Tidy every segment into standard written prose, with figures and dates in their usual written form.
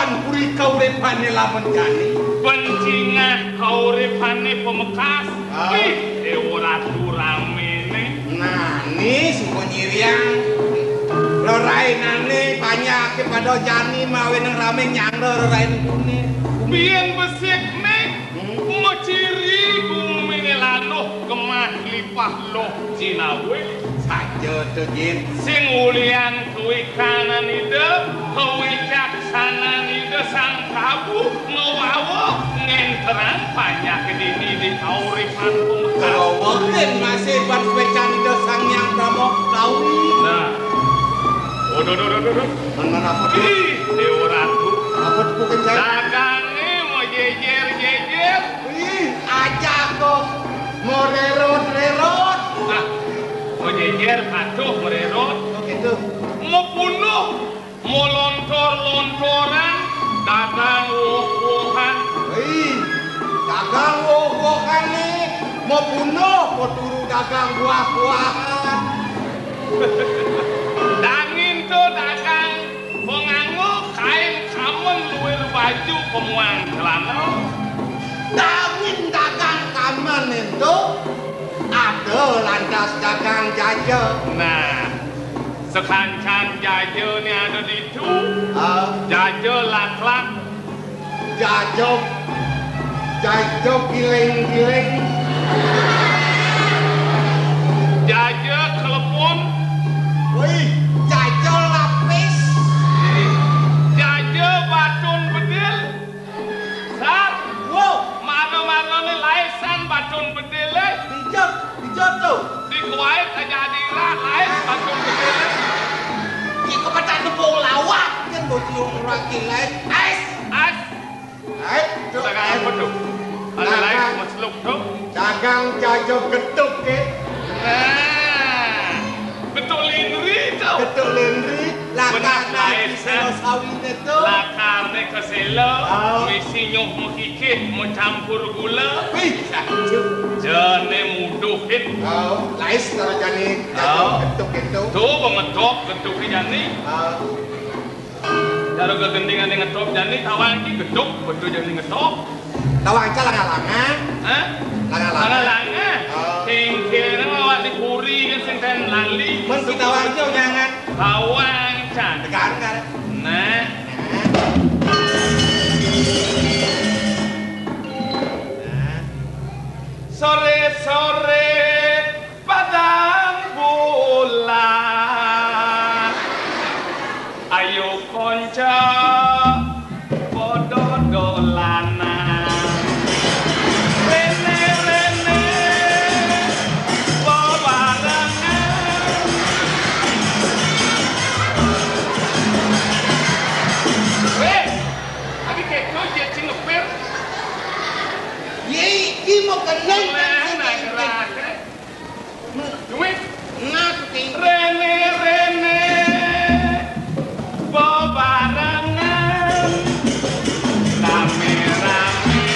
Kapan puri kauripane lamun jani? Pencingah kauripane pemekas. Wih, ora turamene. Nah, ini semua nyiriang. Lerainane banyak kepada jani mawe nang rame nyang lerain kune. Biyen besik nek maciri kumene laluh kemah lipah loh cinawe. Saja tuh Jin. Sing ulian kuwi kanan ide, kuwi caksana ide sang prabu ngawawa ngenterang banyak dini di kauripan pemekas. Kalau mungkin masih ban pecan ide sang yang pramu kawi. Nah, Mana apa tuh? ih, Dewa Ratu. Apa tuh kencang? Dagange mau jejer. Wih, aja kok. Mau rerot. Nah, mau jejer patuh mererot. Oh gitu. Mau bunuh, mau lontor-lontoran, dagang woh-wohan. Wih, dagang woh-wohan nih. Mau bunuh, mau turu dagang buah-buahan. Dangin tuh dagang penganggo kain kamen luwir baju pemuang celana. Dangin dagang kaman itu ada lantas dagang jaja. Nah, sekancan jaja ini ada di itu. Jaja lak-lak. Jaja giling-giling. Jaja telepon. Wih, jaja lapis. Jaja batun bedil. Sar, Wow, mana-mana ni laisan batun bedil. dijat tuh. Di Kuwait aja dirah lais batun bedil. Jika baca tepung lawak kan bocil rakil lain. Ais. Dagang apa tuh? Ada lais masluk tuh. Dagang jaja getuk ke. Nah, betul lindri tuh. Getuk lendri. Benar, Lakar lain, naik selo sawit itu. Lakarne kesela, Oh. misi nyuh mekikih, mau campur gula. Wih, sakit. Jane muduhin. Lais taruh jani jaja Oh. getuk itu. Tuh mengetop getuk jani. Kalau kegendingan dengan ngetop jani, kawan ki getuk betul jani ngetop. Tawang calang-alangan. Hah? Langa. Tingkir awak dipuri kan sing ten lali. Men kita wangnya jangan. Kawan can. Tekan kan. Nah, sore-sore padang bulan. Ayo konco podo dolanan. Rene bebarengan. Weh, lagi kayak kerja cing ngepir. Ye, ki mau kenal Duit. Nah, ting. Rene bebarengan. Rame-rame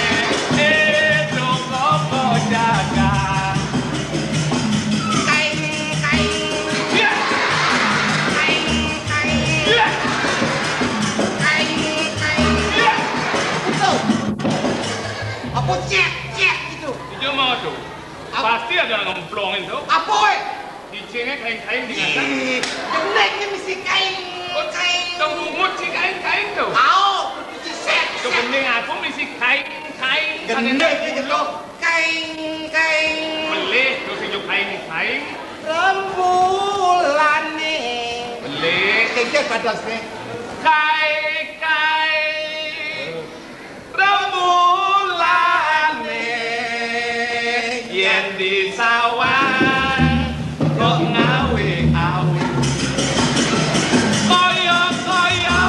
itu koko jaga. Kain. Ya, Kain. ya, Kain. ya. Itu. Apa cek gitu. Itu mau tuh. Pasti ada yang ngemplongin tuh. Apa we? Dicengnya kain-kain di atas. Keneknya mesti kain. Tembungut si kain-kain tuh. Au, mesti set. Kebening aku mesti kain-kain. Gendek gitu. Kain. Belih tuh sejuk kain-kain. Rembulan nih. Belih. Kayaknya padas nih. Kai rembulan yen di sawah kok ngawe-awe kaya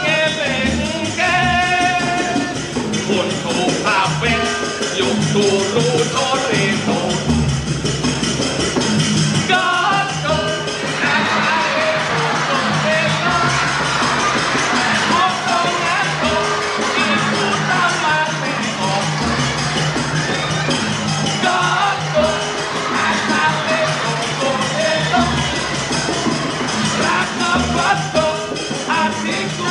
ngelengke untuk kabeh yuk turu torito Hatiku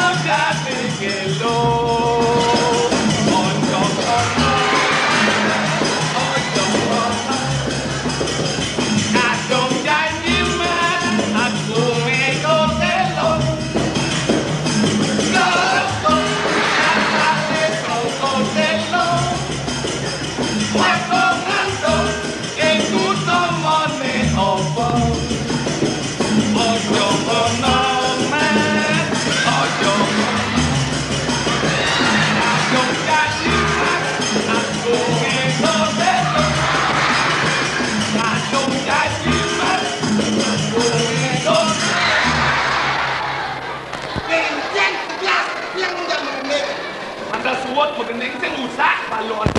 sak balon.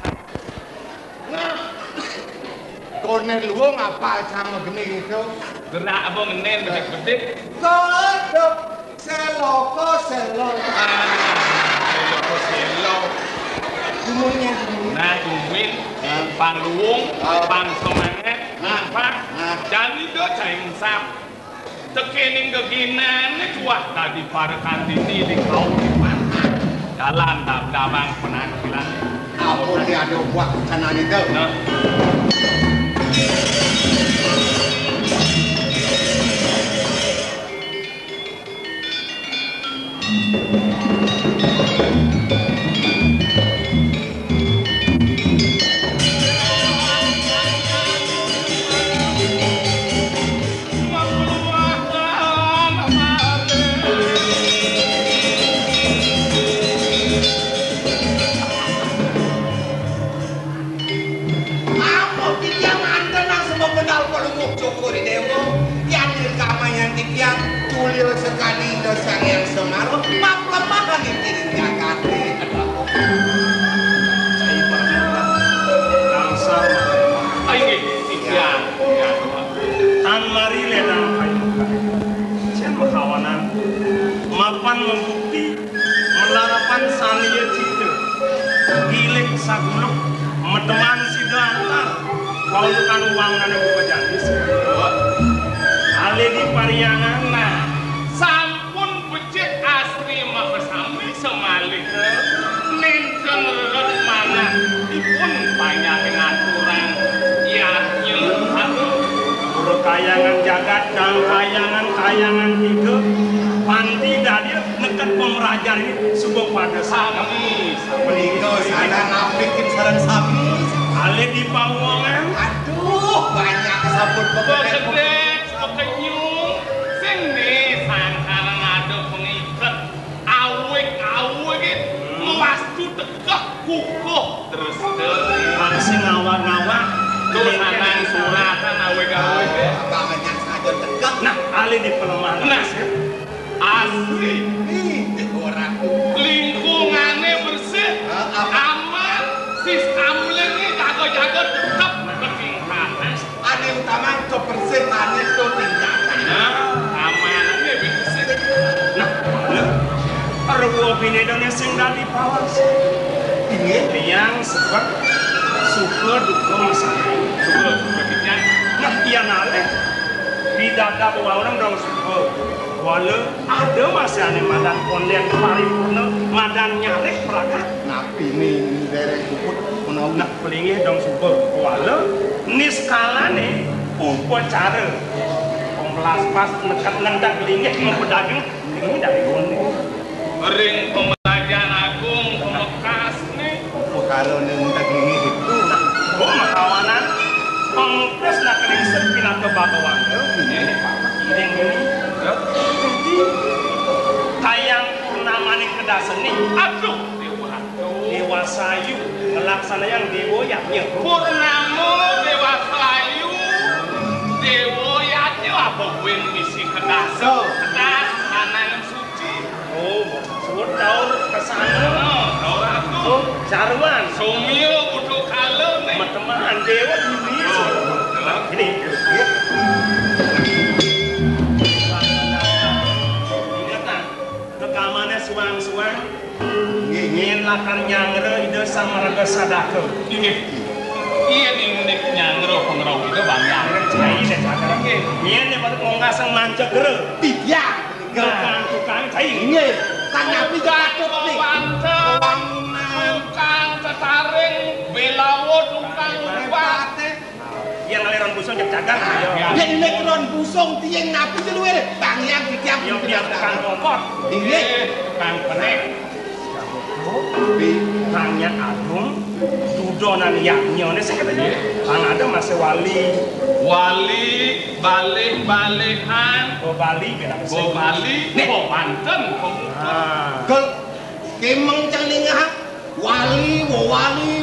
Nah, konen luwung apa sama geni itu? Gerak apa ngenen bedik-bedik. Kodok seloko selo. Seloko selo. Umumnya Nah, duwin, pang luwung, pang semangat, nampak. Dan itu caing sap. Tekening keginan cuah tadi para kantini di kau di mana? Dalam dabang penampilan. apa dia ada buat kanan itu? Nah. Tulio sekali dosang yang semaruh, maaf lemahan di piring Jakarta. Saya pernah langsung, ayo tiang, tan mari ledang kayu cen makawanan mapan membukti melarapan sania cita gilik saguluk meteman sidantar kaulukan uang nane bejandis ale di pariangan nah, sampun becik asli makasami semalik ninten rerut mana dipun banyak aturan ya nyelengkatu kayangan jagat dan kayangan tiga panti dari nekat pemerajan ini sebuah pada sami Meninggal sana ngapikin sarang sami. ale di pawongan Aduh, banyak sabun pokoknya. Kedek, kenyung, sing nih sangkarang ada pengikat, awik it, wastu tegak kukuh terus masih ngawak-ngawak tulisan suratan awik it. Banyak saja tegak. nah ale di pelemahan Nah, asli, Ih, orang. lingkungannya bersih, aman, sistemnya ini jago-jago tetap ketingkatan. Ada utama kebersihannya itu tingkatan. Amannya bersih. nah rebu opini dan yang sing dari pawas Ini yang sebab suka duka masalah Suka-sukanya. nah iya nale di dada bawa orang dong suka walau ada masih aneh madan konlen paripurna madan nyarek perakat napi ini derek kuput menau nah pelingih dong suka walau ini skala nih upacara pembelas pas nekat nendak lingih mempedagang ini dari konlen Ring pembelajaran agung pemekas nih. kalau nentak ini itu oh makawanan pengupres nak kering sepina ke bakawan ini tayang purnama nih kedaseni Aduh, dewa sayu ngelaksana yang dewa yaknya Purnamo Dewa Sayu, Dewa Yatnya apa gue misi kedas? Kedas mana yang suci? oh sebut daur kesana Daur aku. oh jarwan Sumio kudu kalem nih. teman dewa ini ini ingat tak rekamannya suang-suang ingin lakar nyangre ide sama raga sadaka Iya nih nyangro pengerau itu banyak. cai deh cakar iya nih baru ngasang manca gere tidak tukang cai ini kan napi jatuh nih Pancen, tukang cetaring, belawo tukang liwat. yang aliran busung jak cagar dia ini kron busung tiang napi dulu bang yang ditiap yang dia tukang kompor ini Tukang penek. hanya agung dudonan yaknya ini saya katanya kan ada masih wali Balik-balikan. oh Bali beda Bo Bali, bo Banten, Kel kemeng cang ningah wali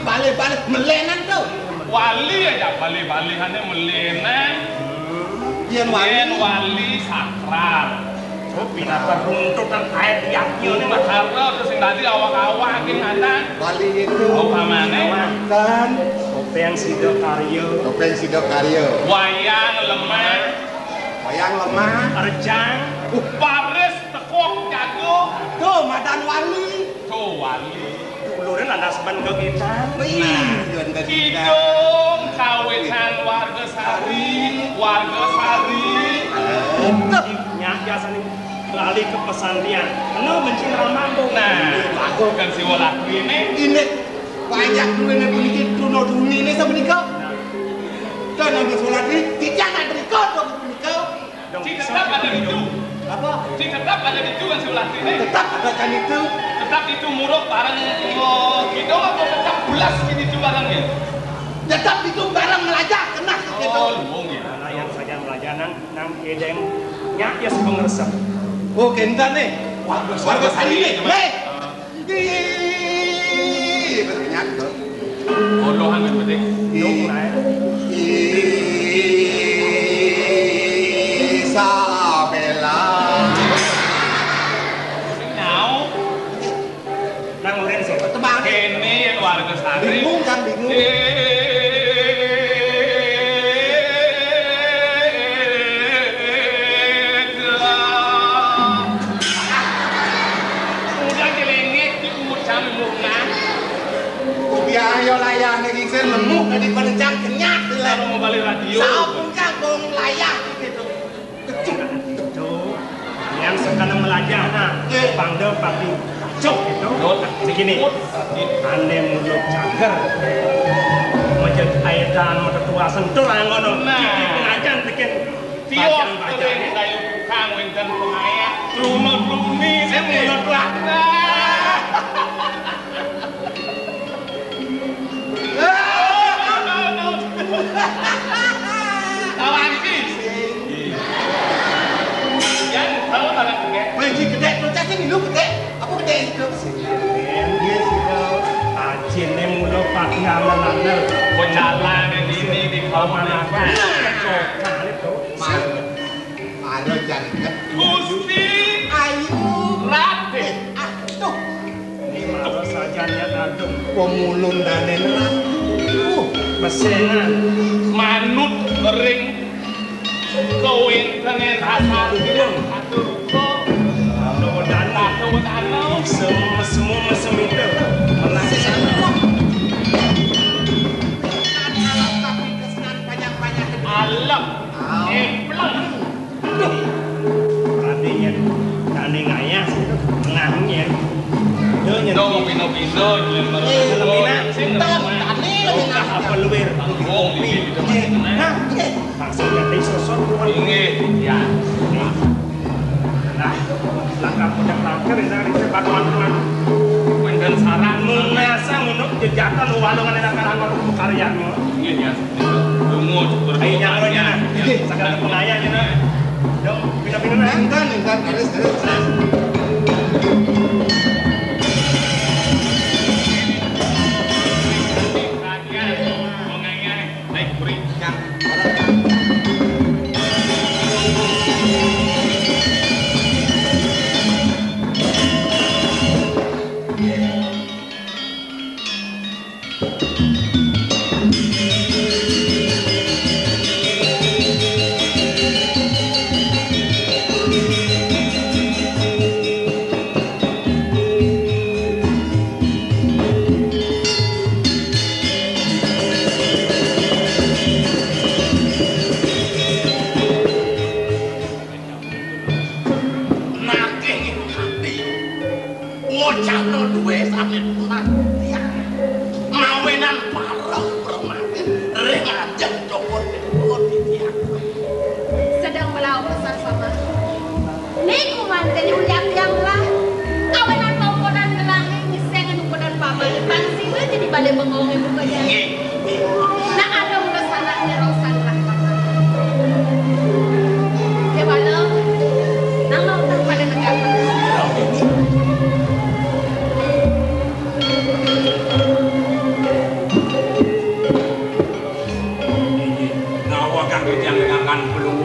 balik melenan tuh wali aja balik-balikannya melena. Yen Yen wali wali sakral. Oh, binatang runtutan air diaknya nih mas. Karena terus yang tadi awak-awak yang ada. Wali itu. Oh kamane? Kan. Topeng Sidokaryo. Topeng Sidokaryo. Wayang lemah. Wayang lemah. Rejang. Paris tekok jago. Tuh Madan Wali. Tuh wali. Ulurin ada seban kegiatan. Kidung kawitan warga Sari. Warga Sari. Nyak biasa nih lali ke pesantren. Penuh mencing ramambung. Nah, aku kan si walaki ini. Ini banyak dulu yang bunyi tuno duni ini sebenikau. Dan yang bersolat ini tidak ada berikau dong berikau. Si tetap ada itu. Apa? Si tetap ada itu kan si walaki ini. Tetap ada kan itu. Tetap itu muruk barang kidung atau tetap belas itu barangnya? Tetap itu barang melajak kena gitu. Oh, luang ya. Nah, yang saja belajaran nang kedeng nyak ya sepengeresep. Oh, kentan nih. Warga Sari nih. Nih. Berkenyak tuh. Olohan kan betul. Dong naik. Isabella. Now, Nang urin sih. Tebang. ini yang warga Sari. Bingung kan bingung. Udah jelengit diucap murna. Biaya layan lagi saya lemuk dari perencang kenyak Kalau lah. mau balik radio. Saupun kampung layak gitu. Kecuk. Itu yang sekarang belajar nah. Pangdel papi cok itu. Begini. Ane mulut cager. Macam aidan mata tua sentul yang ngono. Cipi pengajan bikin Tiok kering kayu kang wenten pengaya. Lumut-lumi saya mulut lah. Kawan sih. Yang tahu barang gede. Lagi gede, procesnya dulu gede. Apa gede itu? Dia sudah ajin nih mulut papi aman-aman. Berjalan ini di kawasan apa? Cokan itu. Ada jangan. Gusti Ayu. Ratih. Ah, tuh. Ini malah saja niat adem. Pemulung dan nenek. Mesenan. Manut ring kawintenen asal atur kok. Mudah-mudahan Tahu semua mesem itu menang. alam plong. Adanya tani ngayas menangnya. Dia Dong pino-pino lembar. apa luwer. Nah, maksudnya teh sosok Ingat ya. Nah, langkah pudak langkar dari sebatuan Wenten sarang Nunasa ngunuk jejatan walungan yang akan aku karyanya. Ingat ya. Lumut Ayo nyalonya nah. Segala pengayanya nah. Dong, pindah-pindah nah. Engkan, terus. naik berikan. Ngocakno duwe sampe matian. Mawenan parang permanen ring ajeng cokot ditiak. Sedang melawan pesan sama. Niku manten uliak-uliak lah. Kawanan pomponan ngelangin ngisengan ukodan paman pangsila jadi balik bengong ibu kaya. Nah ada urusan nyerosan lah. Dewala, nang mau tak pada negara. Nawa kang jangan belum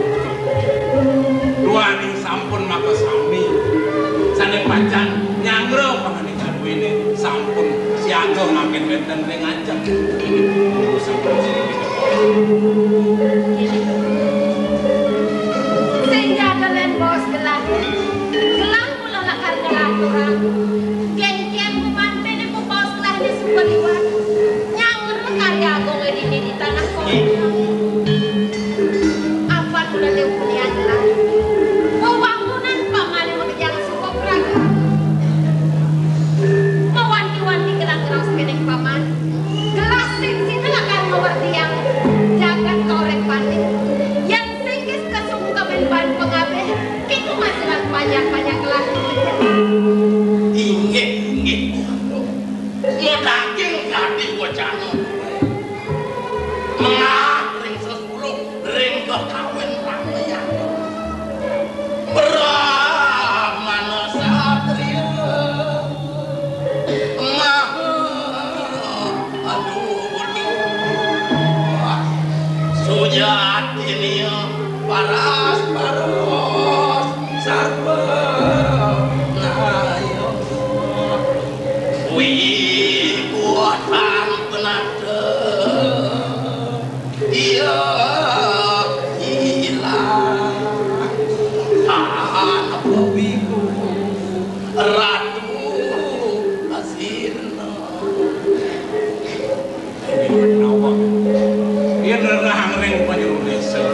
dua ning sampun maka sampun aja ini urusan presiden kita. Senjata dan bos gelang mula lakar gelang orang geng-geng kumantin ibu bos gelang di super iwan nyanger karya agong ini di tanah kota apa mula lewulian gelang pewangunan paman yang mengejar suku praga mewanti-wanti gelang-gelang sepedek paman gelas sini lakar mewarti yang jagat korek panik yang singkis kesungkaman ban pengabe itu masih banyak-banyak gelas Inggih daging kadi wacana mengapring sesuluh ring kekawin rameyan Brahmana satria Sujatini paras sarva nayo wih buatan penada iya hilang anak babiku ratu asirna Ia nerang ring Indonesia.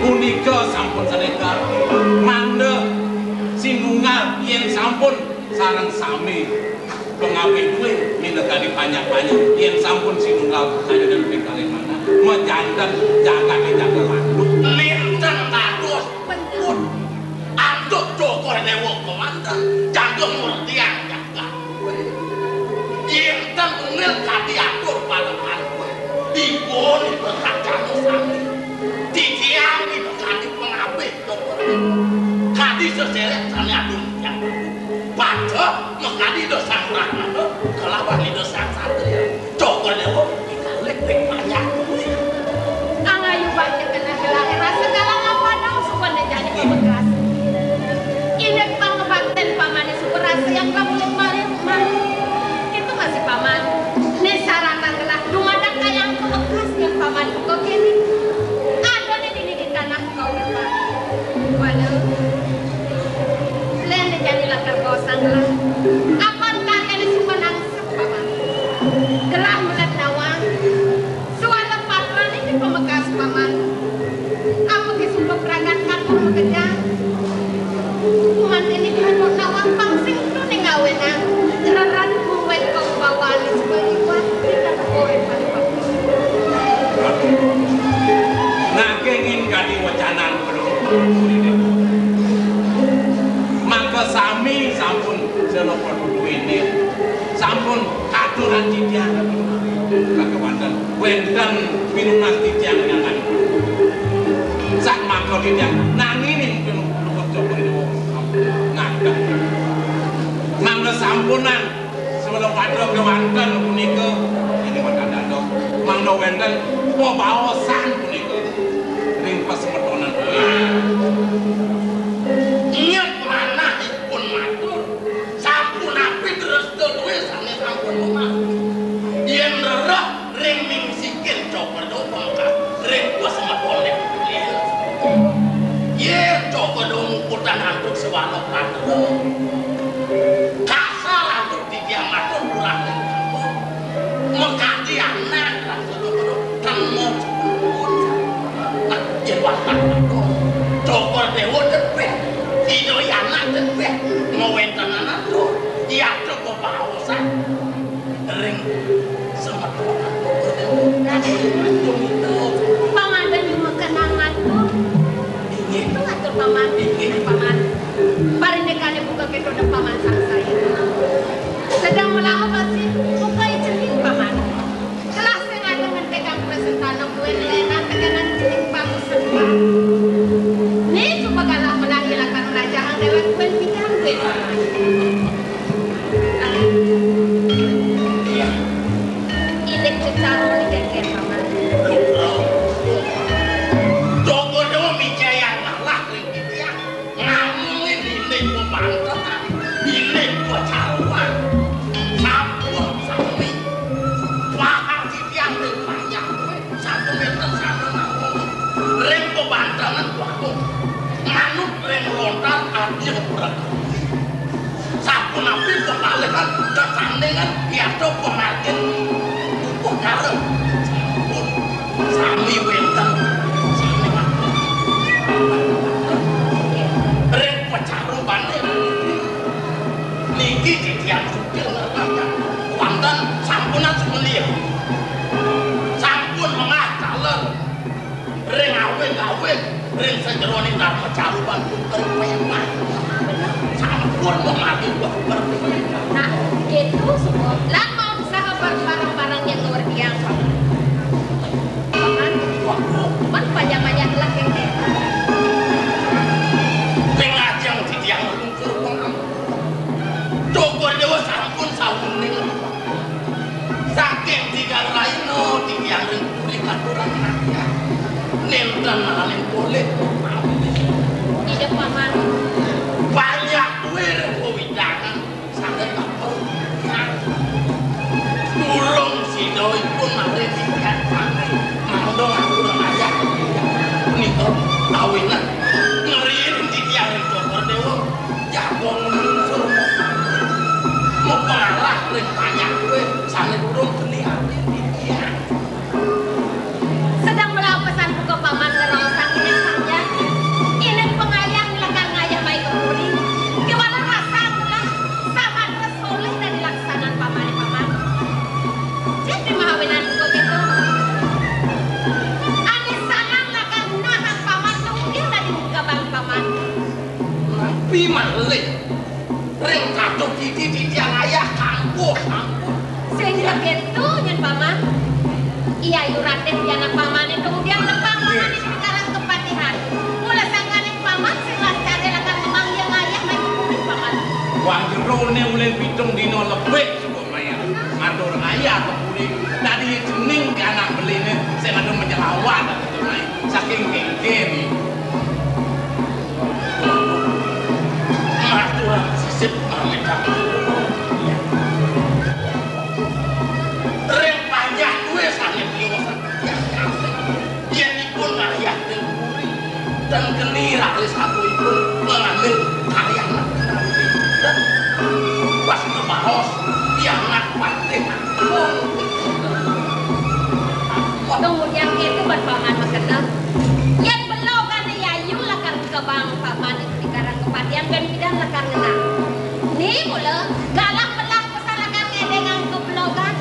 Punika sampun sedekah manda sinungal yen sampun sareng sami pengawe kuwi minekani banyak-banyak yen sampun sinungal kaya dan pikale mana mejanten jaga landut linten kados pun anduk Joko Dewa komandan jaga murtian jaga yen tengil kadi atur palekan dipun berkacang sami didiami kadi pengawe Joko kadi seseret sani adun yang pada mengadi dosa rahmat kelawan dosa satria Joko Dewa dikalik banyak angayu baca kena gelang rasa galang apa dong supaya jadi bekas ini pangabakten paman super rasa yang kamu kemarin itu masih paman ini saratan gelang dumadak kayang bekas yang paman kok kini ada di tanah kau depan waduh lain jadi latar kosan gelang apa kalian di super nangsep paman gelang mulat nawang suara patron ini pemekas paman aku disumpah peranggatkan pun mengejar kuman ini hanut nawang pangsing itu ningawena jeran kuwet kau bawaan di sebagai kuat kita korek pada waktu ngakengin kadi wacanan belum maka sami sampun senopor ini sampun aturan titian kakawandan wenten minuman titian dengan sak maka titian nanginin pinukut Joko Dewa ngadak mangga sampunan sebelum ada kewanten punika ini wacanan dong mangga wenten bawasan punika ring pasemetonan ingat mana pun matur sampun api terus duwe sane sampun omah yen rerah ring ning sikil Joko Dewa pangkat ring pasemetone yen Joko Dewa mukutan antuk sewalok patra kasar antuk dikiamatur kurang ning kampung mengkati anak rasa Joko Dewa temu yen watak Joko Dewa depet Ido anak depet ngewenten anak tuh iya cukup pausan ring semetonan Joko Dewa paman dan cuma kenangan tuh itu ngatur paman paman parindekannya buka kedoda paman sang saya sedang melawan sih buka celing paman kelasnya ada ngentekan presentana gue lena tekanan celing bagus semua nih coba kalah menangilkan raja anggaran gue pikir gue paman ilek cecaro ilek paman Joko Dewa mijaya ngalah ring dia ngomongin ini pemantan ini pecaruan sampun dengan piatu pengantin upuh karo sampun sami wenten sami mati ring pecarupane niki ditiang sugih ngertakan wonten sampunan semelia sampun mengah dalem ring awin ring sejeroning dar pecarupan punten pemak sampun mati nah gitu semua lah mau usaha barang-barang yang luar biasa kan banyak-banyak lah yang ngajeng ditiang lungkur pengampun Cokor Dewa sampun sawuning saking tigang raino ditiang ringkuri katuran rakyat nenten nalaning boleh ide paman banyak duit pewidangan sampai kapal tulung si doi pun mari tiket pantai mandong aku ayah nito awinan ngeriin ditiang ring Cokor Dewa jabong menunsur mau pengalah ring banyak duit sampai durung geni hati ditiang sedang melakukan pesan ke paman ngerosang ini saja ini pengayang lekan ngayah baik keburi gimana rasa telah sama terus oleh dan dilaksanakan paman jadi mahawinan kok gitu ane sanang lekan nahan paman kemudian dari muka bang paman tapi malih ring kado ditiang ayah kampuh sehingga gitu nyen paman iya yuraten diana paman kemudian lepang paman ini sekarang kepatihan mulai sangganing paman setelah cari lakan memanggil ayah main keburi paman wang jerone mulai pitung dino lebih cukup maya ngatur ayah keburi tadi jening ke anak beline saya ngadu menyelawan saking geng-geng ngatur sisip mamedang ring panjang gue sangat biasa yang pun ayah keburi dan geni rakyat satu itu mengambil karya nanti dan pas ngebahos yang ngakwatin kemudian itu berpaman makan yang belum kan ya yuk lakan ke bang paman itu sekarang kepatihan dan bidan lakan ngena nih mula galang belah kesalahan ngedengan ke belogan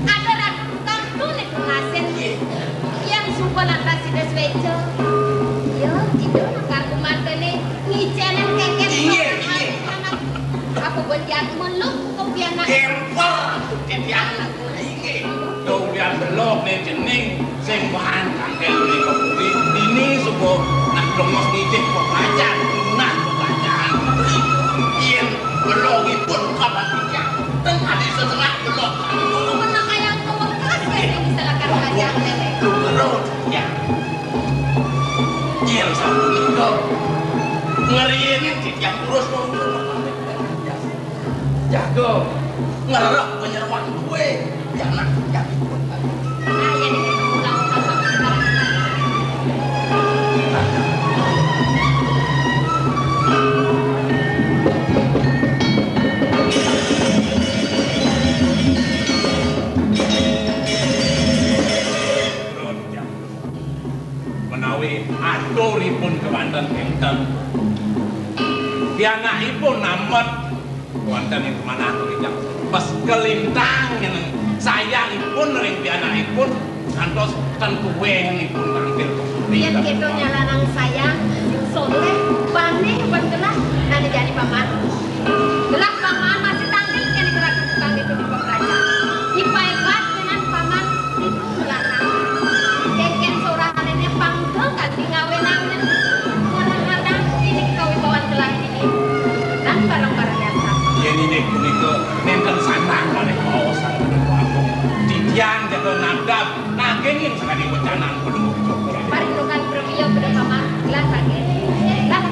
ada rakukan tulis pengasen yang suka lantas tidak sewejo ya itu nakar kumantene ngicenan keket apa benjat meluk kepianak kemper jadi anak ini kemudian belok nih jening sing bahan kangkel ini keburi ini subuh nak dongos ngicip pembacaan nah pembacaan iya belok pun kapan tidak dan tadi setengah belok mana kayak kemekas kayak bisa lakan aja lu gerut ya iya satu itu ngeriin yang terus jago ngerok penyeruan gue ya anak yang ikut nah ya ini ulang sama sekarang menawi aturipun kewanten enten pianakipun namet wonten ing manah kijang pas kelintang sayangipun ring pianakipun kantos ten kuwenipun tampil biar kita nyalanang sayang soleh bani bergelah dan jadi paman gelah paman masih tampil yang digerak tukang itu di pemeraja dipaekat dengan paman itu melanang keken sorangan ini panggil kan di ngawenangan kadang-kadang ini kewibawaan gelah ini dan barang-barang yang sama yen ini punika nenten sandang kalih kaosan aku didiang jaga nadab nanging sakadi wecanan penduduk Jogja parindukan premio pada paman gelah sakit lah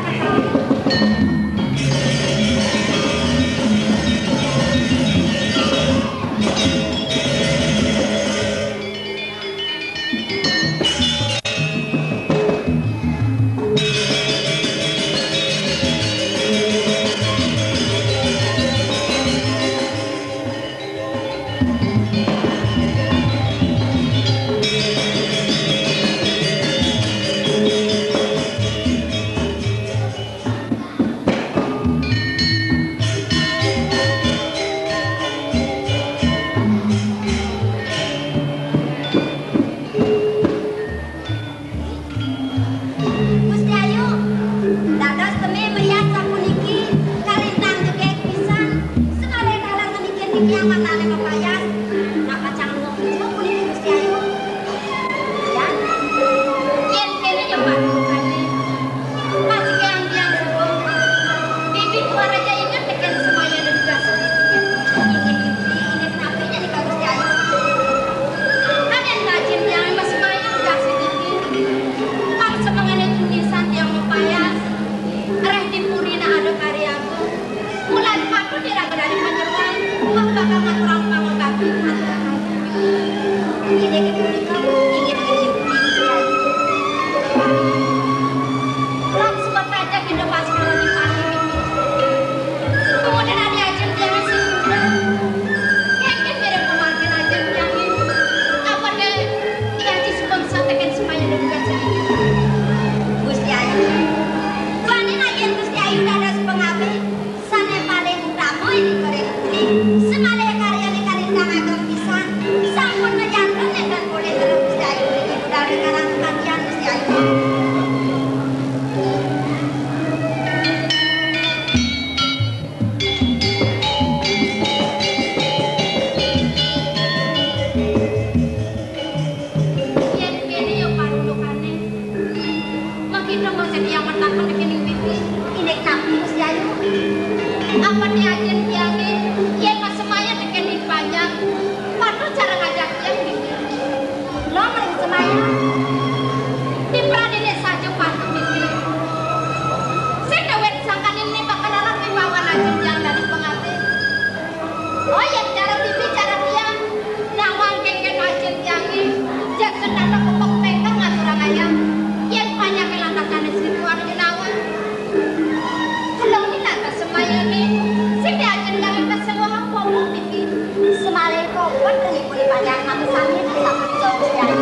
banyak matusane sampun iso Gusti Ayu.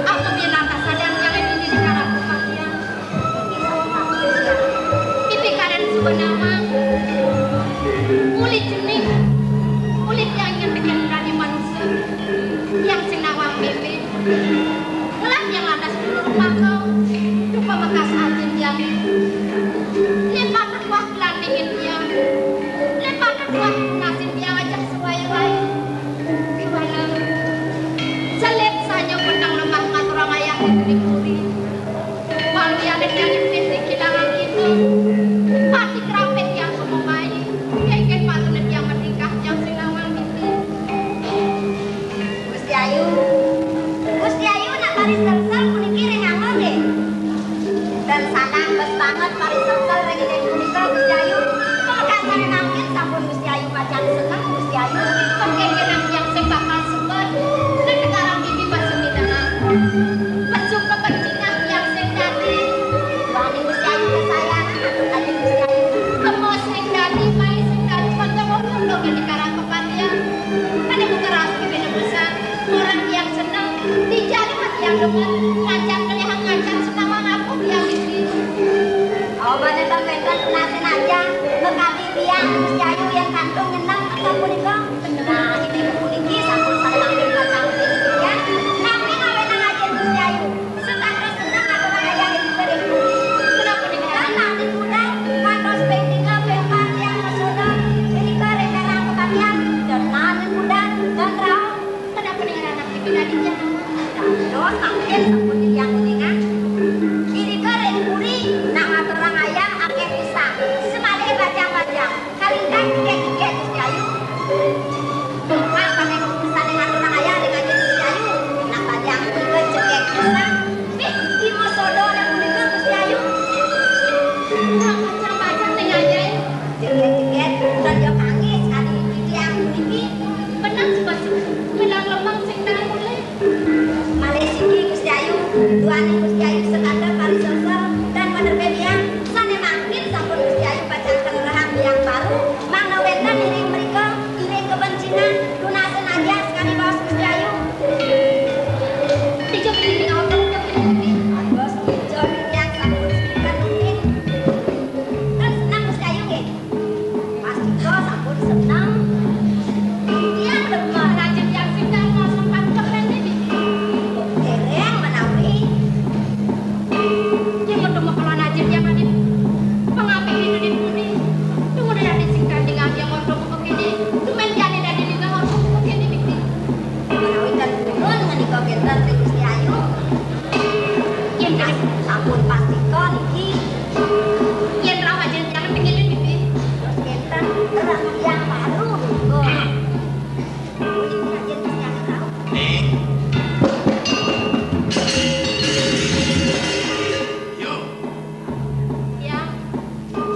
Aku binatang sadang yang ini di dalam pakaian. Pipi kalian sebenarnya kulit jenis, kulit yang ingin bikin berani manusia, yang senawang pipi, gelap yang landas peluru pakau, rupa bekas ajen yang lepas berkuah gelan dingin dia, lepas berkuah nasin dia ajak suai-suai, gimana? Selip saja pedang lemah ngaturang ayah itu dikuri, walau yang yang pinti kilangan itu, pasti kerapet yang semumai, kengken patunet yang menikah yang sinawang itu. Gusti Ayu nak paris sel-sel puniki renyangon deh. Dan sanang bes banget paris sel-sel regine punika Gusti Ayu. Pemekasane nangkin sampun Gusti Ayu pacan seneng Gusti Ayu. Pengkengenan yang sebakal sebar, dan sekarang bibi basemidahan. Besuk kepencingan yang sendati, Wani Gusti Ayu kesayangan atau tadi Gusti Ayu. kemo sendati, mai sendati, pantawang dong yang dikarang kepatian. Kani keras kibina besar, orang yang senang, dijadi mati yang demen, ngajak kelihang ngajak senawang aku yang bibi. Oh bener benten tunasin aja. Bekali biang Gusti Ayu yang kandung nyeneng atau punika. Nah ini puniki sampun saya ngambil kacang ya. Nami ngawenang aja Gusti Ayu. Setangga seneng atau ayah yang beri puni. Kenapa dengan Karena di muda kantos pentingnya bebas yang mesona. Jadi kare darah kepatian dan nanti muda dan rau. kenapa dengan anak bibi nadinya? Dos makin sampun yang kuningan. Ini kare puri nak ngaturang ayah akeh bisa. Semale bajang-bajang. Kalingkan tiga-tiga Gusti Ayu. Bukan kami bisa dengan orang ayah dengan Gusti Ayu. Nak bajang punika cekek bisa. Di mosodo dan punika Gusti Ayu. Nah, macam-macam dengannya. Cekek-cekek dan dia pangis kali ini yang puniki. Benang sebasuh, bilang lemang sing dalam mulai. Malesiki Gusti Ayu. Tuani Gusti Ayu sekadar paris sosok dan penerbebian. Sane makin sampun Gusti Ayu pacarkan rahang yang baru. Mangna wenten iring mereka iring kebencinan. Lunasen aja sekali bos Gusti Ayu. Dijawab ini auto ini. Bos hijau yang sampun sepikan mungkin. Dan senang Gusti Ayu nggih. Pasti kok sampun senang. Dia lemah. Rajin yang singkat mau sempat keren ini. Dereng menawi. Dia mau temu kalau rajin yang ada pengambil itu di bumi. Tunggu dari disingkat dengan yang mau temu begini. Tumen jani dari dengan mau temu begini bikin. Menawi dan turun menika genten teh Gusti Ayu. Yang Nah, dari sampun pasti kok niki. yang rawa rajin yang begini bikin. Terus genten terang yang baru. Oh. Ini aja Gusti Ayu tahu. Nih. Yo, Ya,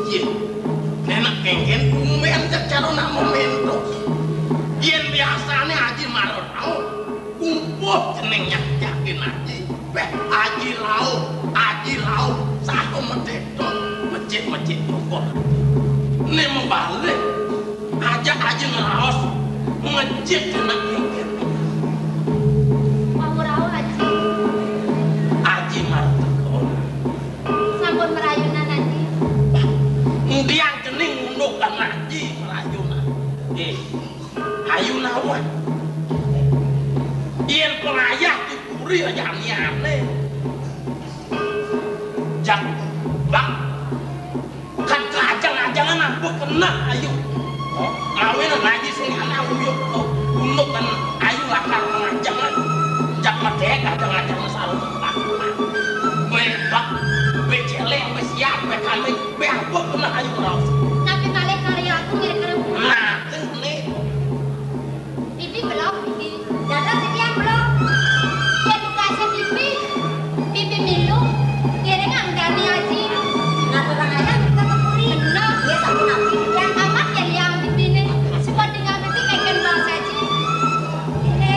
iya. Nenek kengken kumen caro nak memento. Yen biasane aji marau kumpuh jeneng yakin aji. Beh aji lau, satu medhedok, masjid toko. Nek membalik aja aji ngeraos masjid jeneng kengken. mau rawa haji. Aji marteko. Sampun merayunan haji. Ndiang jening ngunduk kan ngaji merayunan. Ayu nawan. Yen pengayah dipuri aja aneh-aneh. Jak, bang. Kan keajang-ajangan aku kena ayu. Awin ngaji sing ana uyuk unduk kan ayu lakar pengajangan. Jak medhek ajang-ajangan sarung tak. Kowe bak, kowe celek, kowe siap, kowe kali, kowe aku kena ayu raos. Tapi balik karya aku kira-kira Nah, ini bibi belum bibi. Dadah sedian belum? Ya tugasnya bibi. Bibi milu. Kira nggak gani haji. Ngaturang ayah kita kepuri. Benar. Dia sampun nabi sedian. Amat ya liang bibi ini. Sebab tinggal bibi kengken bangsa haji. Ini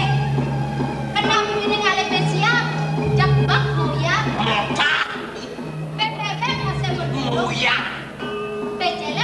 Kena bibi ini ngalih besiap. Jak bak mau ya. mokah, PPP masih berdua. muya. PCL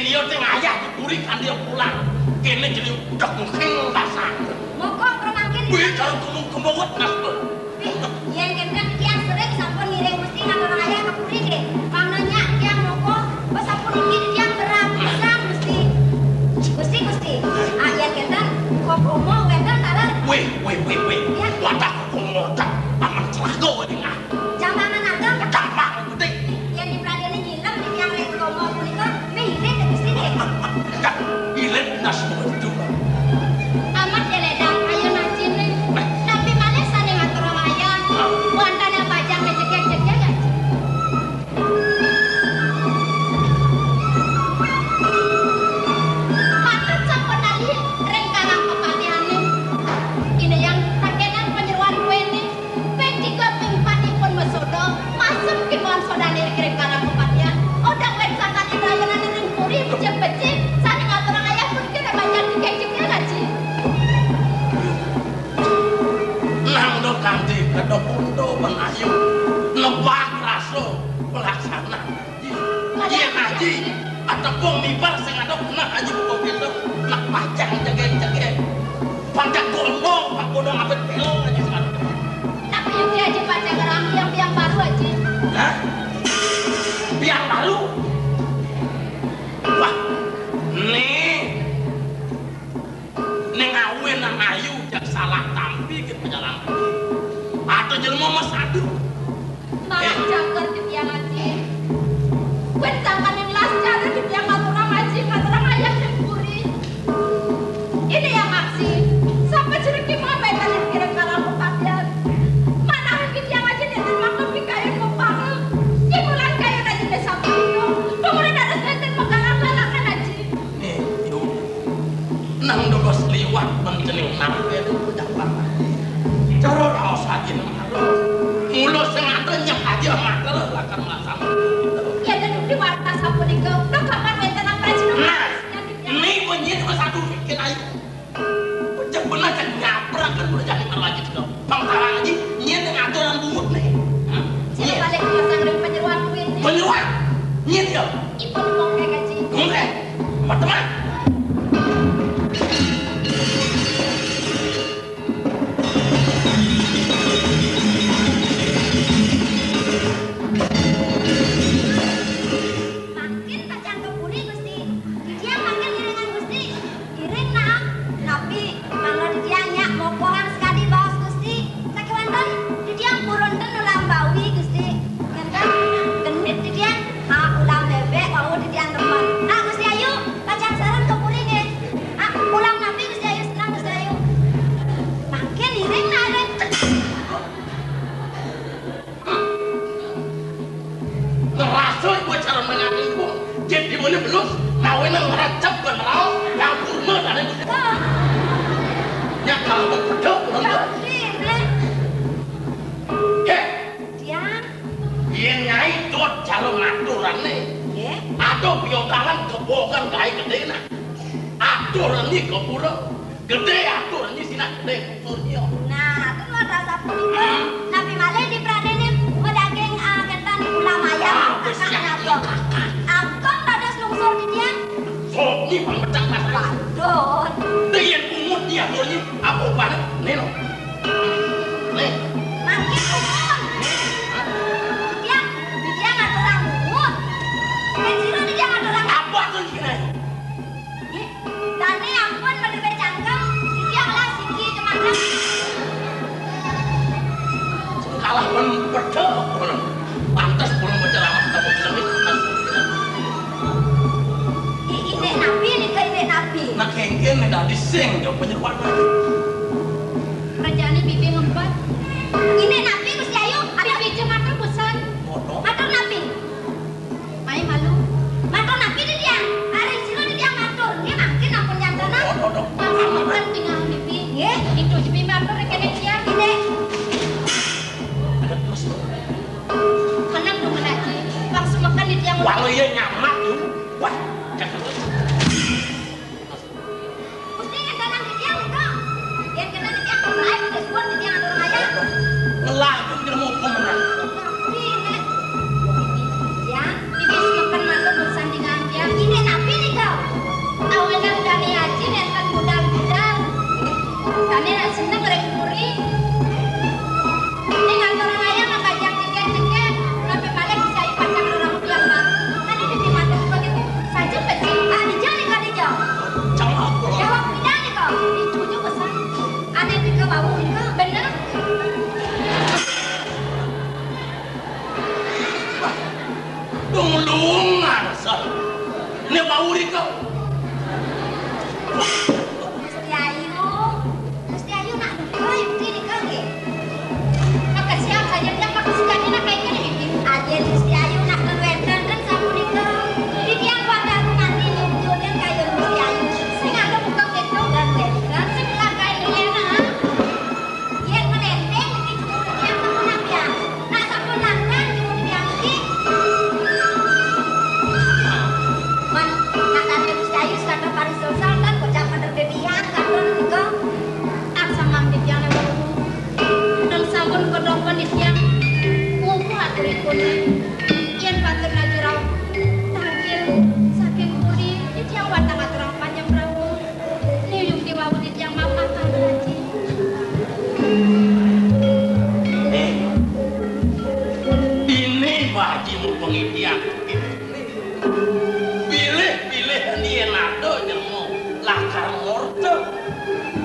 dia tengah ayah diburi kan dia pulang. Kene jadi udah mungkin pasang. Mokok permangkin. Wih, kalau kemungkut mas ber. Yang kentang yang sering sampun ngiring mesti ngatur ayah ke puri deh. Pangnanya yang mokok pas sampun ini yang berat pisang mesti. Yang kentang kok promo kentang talar. Wih. Wadah komodak aman celaka ini ngah. Jangan agam. Dampak gede. Yang di Pradene ngilang di yang rek promo punika mehile ke sini. Kak, ilet nas itu. Amat jeledang ayo najine. Tapi malah sane ngatur ayah. Wantana pajang ngejek-jeknya ya. Patut sampun nali rengkanang kepatiane. Ini yang takenan penyeruan kuene. Ping 3 ping 4 pun mesodo. Masuk ke pohon soda dari rengkanang kepatian. Odang wek sangat idayanan ning puri becek-becek. Sane ngatur ayah pun kira pajang dikejeknya gaji. Nang do kanthi kedok undo pengayu. Nebak raso pelaksana. Iya ngaji. Ataupun mibar sing ada pernah haji kok gitu. Nak pajang jage-jage. Pajak gondong, pak gondong abet pelong aja sekarang. Tapi yang dia aja pajang gerang yang baru aja. Hah? Biar baru. Wah, nih awe nang ayu jak salah tampi ke penjalan. Atau jelma mas adu. Malah jagar di tiang aja. Gue tangan yang las jagar di tiang ngaturang ayam yang puri. Ini yang aksi. Sampai ceriki mama tadi kira karang kepatian. Mana lagi tiang aja di terima kopi kayu kopang. Ibulan kayu aja di samping itu. Kemudian ada senten pegangan lalakan aja. Nih, yuk. Nang dobos liwat mencening nabe itu dapat. Cara raos aja nang alo. Mulo sing ado nyem aja makel lakan masam. Ya dan di warna sampun itu. Udah kapan wenten apa aja Nah, ini bunyi cuma satu bikin ayu. Pecah benar kan nyaprak kan udah jadi lagi juga. Bang tarang aja, nyen yang aturan bumut nih. Sini balik ke pasang ring penyeruan kuin. Penyuat, nyen ya. Ibu ngomong kayak gaji. Oke, teman-teman. Makin pajang ke puri Gusti. Dia makin iringan Gusti. Iring nah. Napi mangga di dia nyak mokohan sekali bawas Gusti. Sakewanten di dia purunten ulam bawi Gusti. Kentang genit di dia ulam bebek wau di dia teman. Nah Gusti Ayu pajang sareng ke puri nge. Ulam napi Gusti Ayu senang Gusti Ayu. Makin iring nah deh. Ngerasa ibu cara mengaku ibu. Jadi mana belum? Mau yang ngeracap ke neraus yang kurma dan itu. Ya kalau berkedok belum. Heh, Dia yang nyai dot cara ngaturan nih. ya. Aduh biokangan kebokan kaya gede nah. Aturan ini kebura. Gede aturan ini sini gede kusurnya. Nah, itu ada sapu itu. Nabi Malih di Pradene medaging ketan ulam ayam. Angkong ada selungsur di dia. Sok ini bang pecah masalah. Waduh. Dia pungut dia aturnya. Apa banget? Nih no. Nih. Makin umur. Dia ngatur orang umur. Kecil dia ngatur orang. Apa tuh ini? Tadi ampun berdua cangkem. Dia lah siki kemana? Kalah pun pedok. Pantas belum berceramah kamu sendiri. Ini nabi, ini ke ini nabi. Nak kengken dah diseng jauh penyeruan lagi. Kerjaannya bibi ngembat. Ini nabi Gusti Ayu. Bibi cemata bosan. Bodoh. Matur nabi. Mai malu. Matur nabi di dia. Hari silo di dia matur. Dia makin ampun jantana. Bodoh. Langsung kan tinggal bibi. Ya. Itu bibi malu rekening dia. Ini. Ada terus. Kenang dong lagi. Langsung makan di tiang. Walau ia nyamak tuh. Wah, jangan terus. Gusti ngedanang di dia enggak.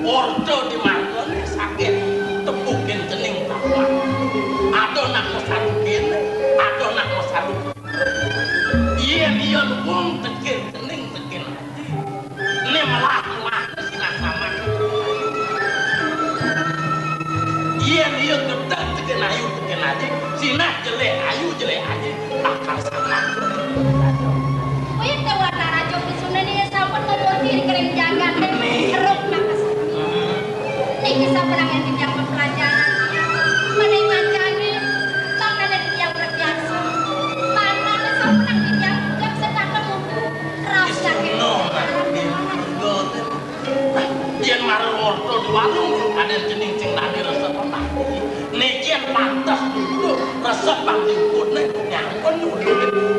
ordo di margone sakit tepukin jening tawa atau nak satu kene atau nak satu iya luwung tekin jening tekin ini malah sinan sama iya gedang tekin ayu tekin aja sinah jelek ayu jelek aja akal sama Kuya tawa tarajo kisuna niya sampun ngomong diri kering jangan eruk nakas. Niki sampun ang yang dijang pelajaran. Manay mancani bang nana dijang berbiasa. Mana na sampun ang dijang jam sedang mutu. Raus sakit. Yen marang orto di warung ada jening cing tadi resep apa? Nekian pantas dulu resep bang diukutnya nyangkut dulu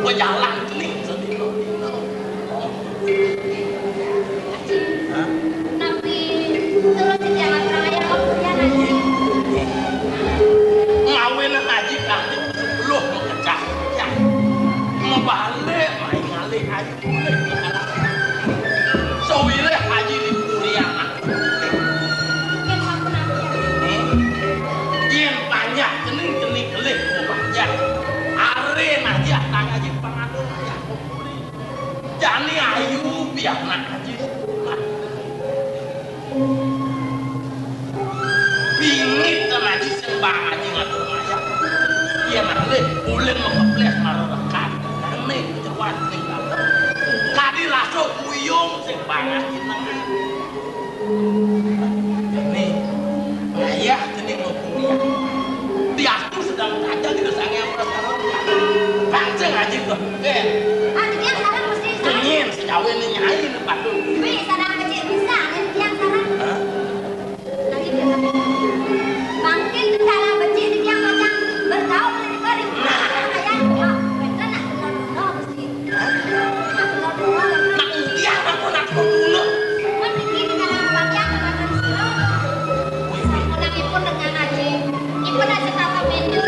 gua jalan jening sedino. Nabi terus jangan raya ya nanti. Ngawin haji kali sebelum mengecah ya. Membalik main ngalih haji boleh dikalah. Sawire haji di Puriana. Mungkin sampun nanti. Yen banyak jening kelih banyak. Are haji atang haji pangatur ya. Jani ayu biar nak haji. Bingit haji sembah haji ngatur maya. Iya mangle ulin mengeples marah rekan. Ane jawat ning kantor. Kadi raso kuyung sembah haji nang. Ini ayah jening kuliah. Diatur sedang saja di desanya perasaan. Pancing haji tuh. Adik yang salah mesti Dingin sejauh ini nyai nih Pak. Wih, sadang kecil bisa yang salah. Lagi dia bangkit kendala becik di yang macam bergaul dari kering. Ayah, bener nak kenal mesti. Nak kenal Nak dia aku nak dulu. Mesti dengan bagian dengan silo. Saya pun dengan ngaji. Ibu nak setapa menu.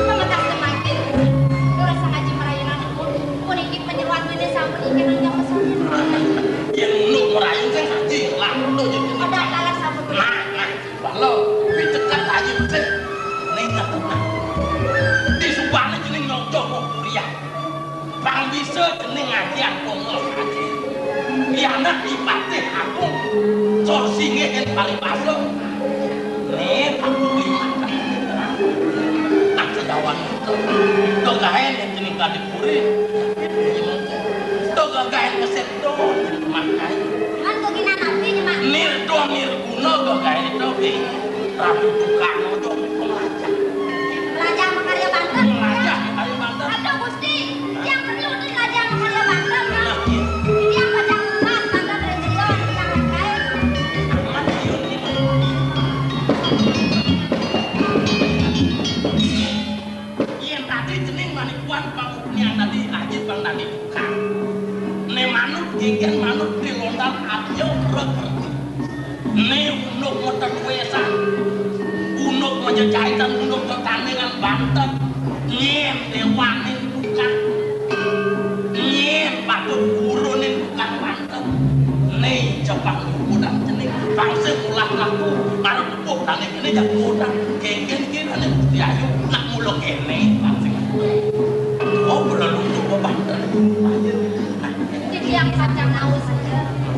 Pemetas semakin. Terus ngaji merayakan pun iki penyeruan ini sampai ikan yang pesannya. Yang lu merayu kan haji lah lu jadi Ada kalah sabun. Kalau dicekat haji betul. Nih nggak tenang. Di subahnya jening nyocok mau kuliah. Bang bisa jening ngajian pengol haji. Liana ipatih aku. Sorsinge yang paling pasok. Nih aku lima kan. Tak sejawan itu. Dogahen yang jening kadipuri. Dogahen keseto. Makai. Mantu kina nabi cuma. Nirdo nirguno dogahen itu bing. Rabu tukang untuk pelajar. Belajar makarya banten. Pelajar ayo banter. Ada Gusti yang perlu untuk belajar makarya banten. Nah, iya. Ini yang baca emas banten dari Rio yang lain. Aman yun ini. Yen tadi jening manikuan panguknya tadi aja bang tadi tukang. Ne manuk gigian manuk di lontar abyo reker. Ne unuk meter wesan. Unuk menjejahitan unuk pertandingan banten. Nyen dewanin tukang. Nyen patut gurunin tukang banten. Ne cepang udang jening. Bangsa ulah laku. Kalau tepuk tani ini jak udang. Keken kira ne mesti ayu. Nak muluk ini. Oh berlalu untuk banten. Jadi yang baca naus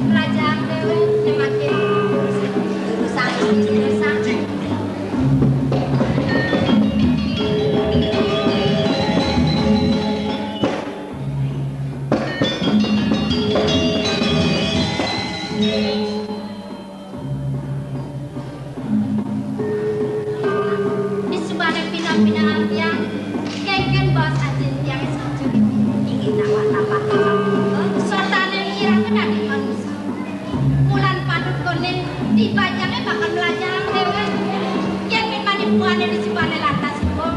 kerajaan dewe semakin rusak. Di sebuah pindah-pindah yang keken bos aja yang setuju ingin nawat apa suasana irang kena di manusia bulan padut konen dibajangnya bakal belajar dewe yang penipuan di sebuah lantas itu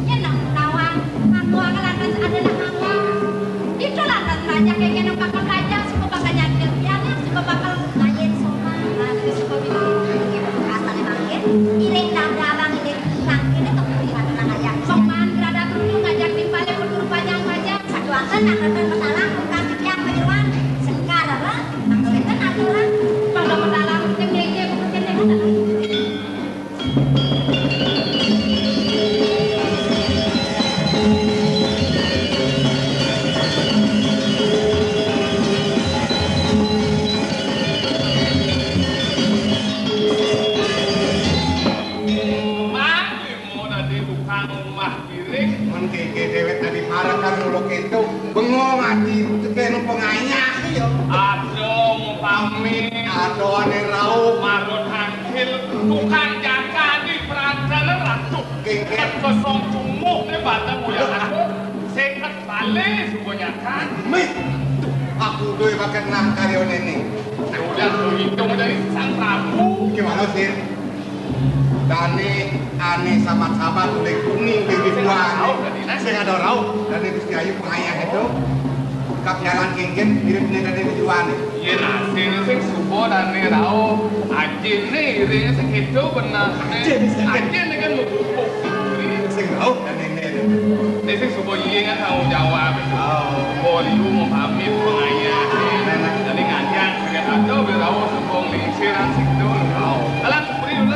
yang nawang angguang lantas ada nawang itu lantas belajar keken bakal belajar suka bakal nyakir piana suka bakal lain semua lagi suka bikin asalnya bangkit iring dada abang ini bangkit itu pilihan tenang aja soman berada dulu ngajak timpalnya berdua panjang-panjang satu angka nak nonton masalah bukan yang penyeruan sekarang lah nak itu aturan pada masalah yang bukan Adom pamit. Adoane rau Marut Angkil tukang jaga di Pradana Ratu. Gengget. Kosong cumuh ni batang mulia. Sekat balik semuanya kan. Mih. Aku doi makan nah karyawan ini. Udah tuh hitung dari Sang Prabu. Gimana sih? Dani ane sama-sama udah kuning di dibuang. Saya ada rau dan itu si Ayu pengayah itu. Kap jalan kengken miripnya dari dijual. Iya nasi ini sing subuh dan nih rau. Ajin nih ini segitu benar. Ajin ini kan membubuk. Sing rau dan ini. Ini sing subuh iya kan tanggung jawab. Oh, liu mau pamit pengayah. Jadi ngajak sekian ada berau subuh lingsiran segitu. Alah, beri dulu.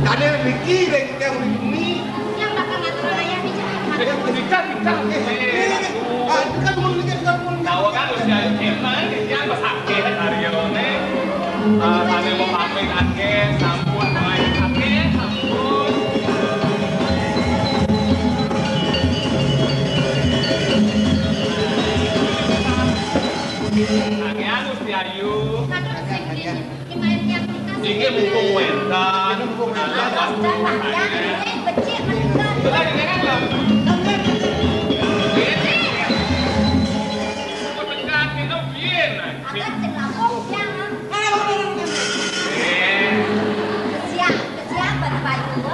Ada Ricky dan yang ini Yang bakal ngatur ayah di Jakarta. Kita kan tahu kan usia emang dia besake Arione. Ane mau pamit ake sampun main ake sampun. Ake anu si Ayu. Kadang sing dimain yang kasih. Iki mumpung wentan. Terus dan panjang ini becik meninggal. Betul ini kan lho. Agak sing lampung yang siap baju.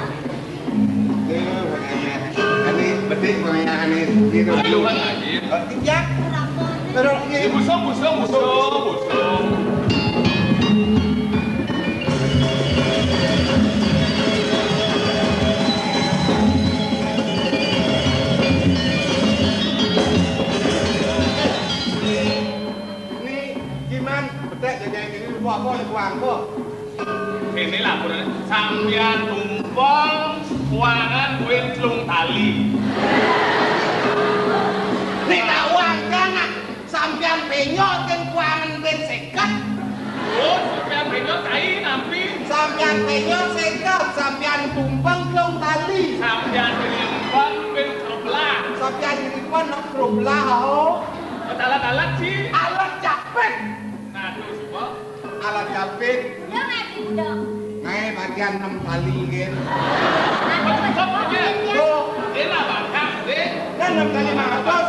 ini betik pengayah ini gitu. Ayo kan lagi. Ya. Terus Busung. Inilah sambian tumpong kuangan wentlung tali. nek tak uang kan sampean penyot kan kuangan ben sekat. Oh, sambian penyot kai nampi. Sampean penyot sekat, sampean tumpeng klong tali. Sambian rimpon ben terbelah. Sampean rimpon nak terbelah oh. Alat-alat sih. Alat capek. Nah, terus apa? Alat capek. Dia naik di gudang. Naik bagian 6 tali kan. Oh, enak banget deh. Kan 6 kali matos.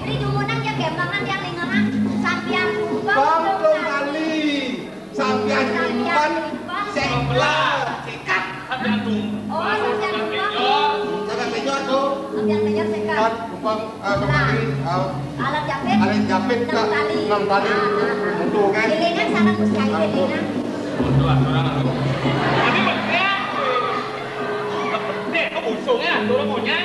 Beri dumunang dia gembangan yang lingahan. Sampian Bang klong tali. Sampean rimpon sebelah sekat. Sambian tumpong. Oh, sampian penyot. Sampean penyot tuh. Sampian penyot sekat. Kan tumpeng tali. Alat jepit. Alat japit ke 6 tali. Untuk kan. Gilingan sana muskay gilingan. Untuk aturan. Ini maksudnya. Dek, kok busungnya aturan maunya?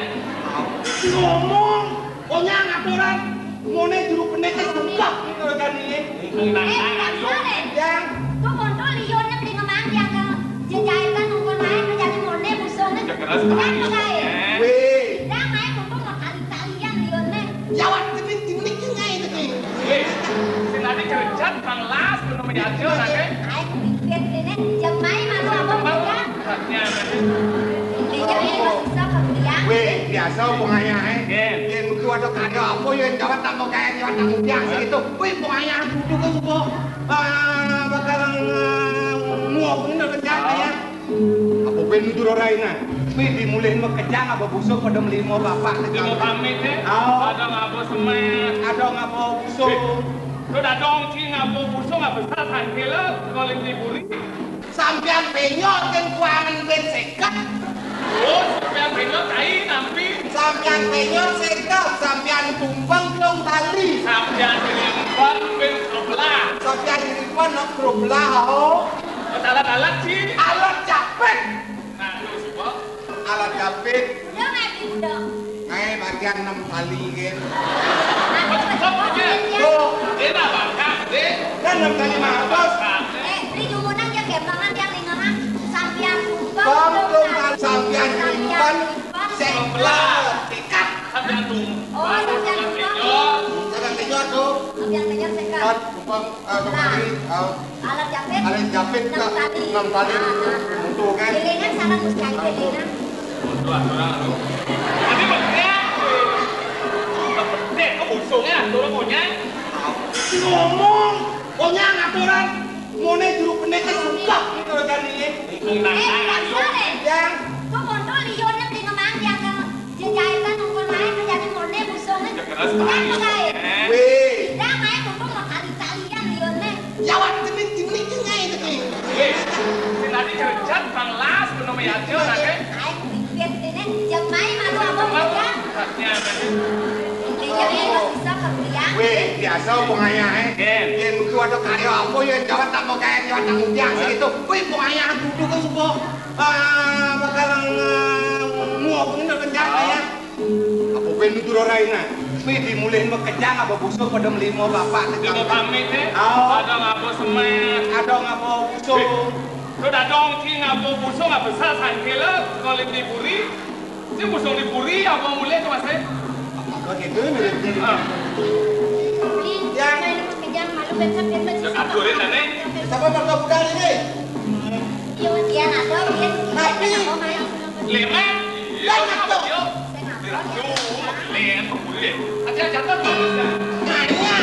Ngomong, pokoknya aturan mone juru pendeknya suka gitu kan ini. Bukan soalnya. Yang Tuh kontrol lionnya beli ngemang yang ke jejailkan nunggu naik menjadi mone busungnya. Keras sekali. weh, Dan naik mumpung mau kali-kalian lionnya. jawab teknik-tekniknya itu nih. Weh, si Nadi kerja Bang Las belum menyajar lagi. Naik bibir ini jemai malu abang pegang. Haknya Dia ini masih bisa kemudian. Weh, biasa pengayah Gen. Yang mungkin ada kado apa yang jawab tambah kayak jawab tanggung jawab segitu. Weh, pengayah duduk kan semua. Bakal muak ini udah kerja ya. Apa ben itu orang Wih dimulai mau kejang apa busuk pada melimo bapak. Dia mau pamit ya. Ada ngapa semen. Ada ngapa busuk. Lo dah dong sih ngapa busuk ngapa besar tangkela kalau diburi. Sampian penyot kan kuangan ben sekat. Oh, sampian penyot tai nampi. Sampian penyot sekat, sampian tumpang long tali. Sampian penyempat ben sebelah. Sampian penyempat nak sebelah oh. Alat-alat sih. Alat capek. Nah, lu coba. Alat capek. Lo nanti udah. Ngai bagian 6 tali kan. Nanti Coba-coba. Tuh, Dia nak bangkang deh. kan 6 tali mah bos. beli jumunan dia kembangan yang lingahan sampian tumpang. Tumpang sampian tumpang sebelah sekat. Sampian tum. Oh, sampian tumpang. Jangan penyot tuh. Sampian penyot sekat. Kan tumpang kemari. Alat jepit. Alat jepit 6 tali. Untuk kan. Gilingan salah mesti ada gilingan. Tuh, orang lu. Nanti maksudnya. Dek, kau busungnya, turun punya. Ngomong, pokoknya ngaturan. Mone juru pendekar suka gitu kan ini. Bukan sore. Yang Tuh kontol lionnya di ngemang yang ke jahitan ngumpul main menjadi mone busungnya. Keras Kan banget. pakai. weh, Dah main ngumpul mau kali-kalian lionnya. jawab jenis nya itu nih. Weh, si Nadi kerjaan bang las belum aja nake. Ayo biar ini jam main malu apa aja. Haknya Kayaknya nggak bisa kerja. Weh, biasa pengayah Ken. Yang itu ada karya apa ya jawab tak mau kayak jawab tak mudiang segitu. Weh, pengayah duduk kan semua. Bakalan ngomong dengan penjara ya. Apa ben itu orangnya? Weh, dimulai mau kejang apa busuk pada melimo bapak. Dia mau pamit ya. Ada ngapa semen. Ada ngapa busuk. Lo dah dong sih ngapa busuk ngapa besar tangkela kalau diburi. Si busuk diburi apa mulai ke mas saya? Begitu mirip-mirip. Beli jangan ini kerjaan malu besar biar besar. Jangan aturin nih. Siapa bakal budal ini? Iya dia ada dia. Tapi Lema. Lah, ngaco. Yo, lem buri. Aja jatuh. Nanya,